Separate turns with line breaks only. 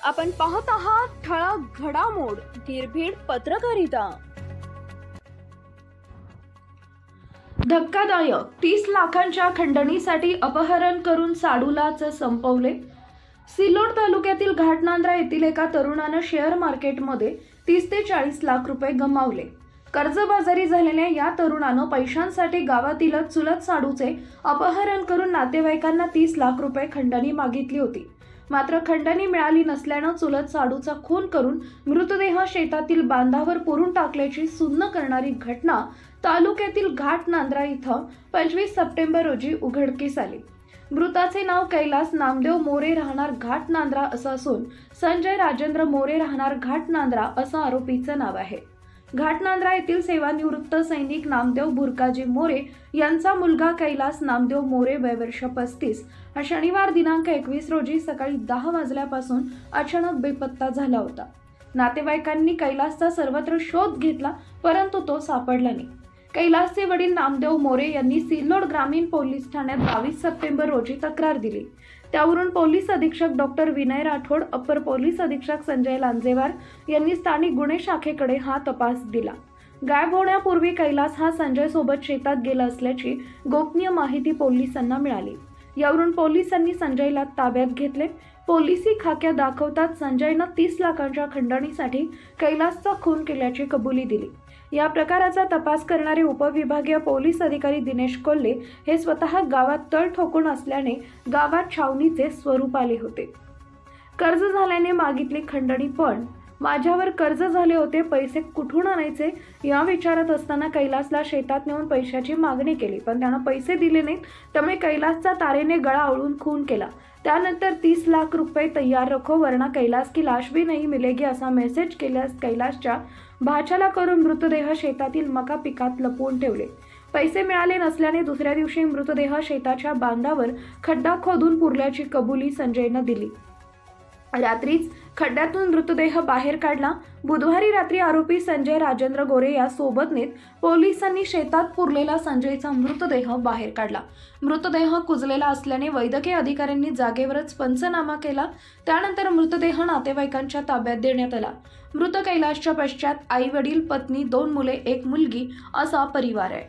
आपण पाहत आहात ठळक घडामोड निर्भीड पत्रकारिता। धक्कादायक 30 लाखांच्या खंडणीसाठी अपहरण करून साडूलाच संपवले। सिल्लोड तालुक्यातील घाटनांद्रा येथील एका तरुणाने शेअर मार्केटमध्ये 30 ते 40 लाख रुपये गमावले। कर्जबाजारी झालेल्या या तरुणानं पैशांसाठी गावातीलच चुलत साडूचे अपहरण करून नातेवाईकांना 30 लाख रुपये खंडणी मागितली होती। मात्र खंडणी मिळाली नसल्यानं चुलत साडूचा खून करून मृतदेह शेतातील बांधावर पुरून टाकल्याची सुन्न करणारी घटना तालुक्यातील घाटनांद्रा इथं 25 सप्टेंबर रोजी उघडकीस आली। मृताचे नाव कैलास नामदेव मोरे राहणार घाटनांद्रा असं असून संजय राजेंद्र मोरे राहणार घाटनांद्रा असं आरोपीचं नाव आहे। घाटनांद्रा येथील सेवानिवृत्त सैनिक नामदेव बुरकाजी मोरे यांचा मुलगा कैलास नामदेव मोरे वय वर्ष 35 हा शनिवार दिनांक 21 रोजी सकाळी 10 वाजल्यापासून अचानक बेपत्ता झाला होता। नातेवाईकांनी कैलासचा सर्वत्र शोध घेतला परंतु तो सापडला नाही। कैलासचे वडील नामदेव मोरे यांनी सिल्लोड ग्रामीण पोलीस ठाण्यात 22 सप्टेंबर रोजी तक्रार दिली। त्यावरून पोलीस अधीक्षक doctor Vinay Rathod, upper police अधीक्षक संजय लांजेवार यांनी स्थानिक गुन्हे शाखेकडे हा तपास दिला। गायब होण्यापूर्वी कैलास हा संजय सोबत शेतात गेला असल्याची गोपनीय माहिती पोलिसांना मिळाली। यावरून पोलिसांनी संजयला ताब्यात घेतले। पोलिसी खाक्या दाखवतात संजयनं 30 लाखांच्या खंडणीसाठी कैलासचा खून केल्याची कबुली दिली। या प्रकाराचा तपास करणारे उपविभागीय पोलीस अधिकारी दिनेश कोल्हे हे स्वतः गावात तळ ठोकून असल्याने गावात छावणीचे स्वरूप आले होते। कर्ज झाल्याने मागितली खंडणी, पण माझ्यावर कर्ज झाले होते, पैसे कुठून आणायचे या विचारत असताना कैलासला शेतात नेऊन पैशाची मागणी केली, पण त्यानं पैसे दिले नाहीत। त्यामुळे कैलासचा तारेने गळा आवळून खून केला। त्यानंतर 30 लाख रुपये तैयार रखो वरना कैलास की लाश भी नहीं मिलेगी असा मेसेज केल्यास कैलासच्या भाच्याला करून मृतदेह शेतातील मका पिकात लपवून ठेवले। पैसे मिळाले नसल्याने दुसऱ्या दिवशी मृतदेह शेताच्या बांधावर खड्डा खोदून पुरल्याची कबुली संजयनं दिली। रात्रीच खड्ड्यातून मृतदेह बाहेर काढला। बुधवारी रात्री आरोपी संजय राजेंद्र गोरे या सोबत नेत पोलिसांनी शेतात पुरलेला संजयचा मृतदेह बाहेर काढला। मृतदेह कुजलेला असल्याने वैद्यकीय अधिकाऱ्यांनी जागेवरच पंचनामा केला। त्यानंतर मृतदेह नातेवाईकांच्या ताब्यात देण्यात आला। मृत कैलासच्या पश्चात आई वडील, पत्नी, 2 मुले, 1 मुलगी असा परिवार आहे।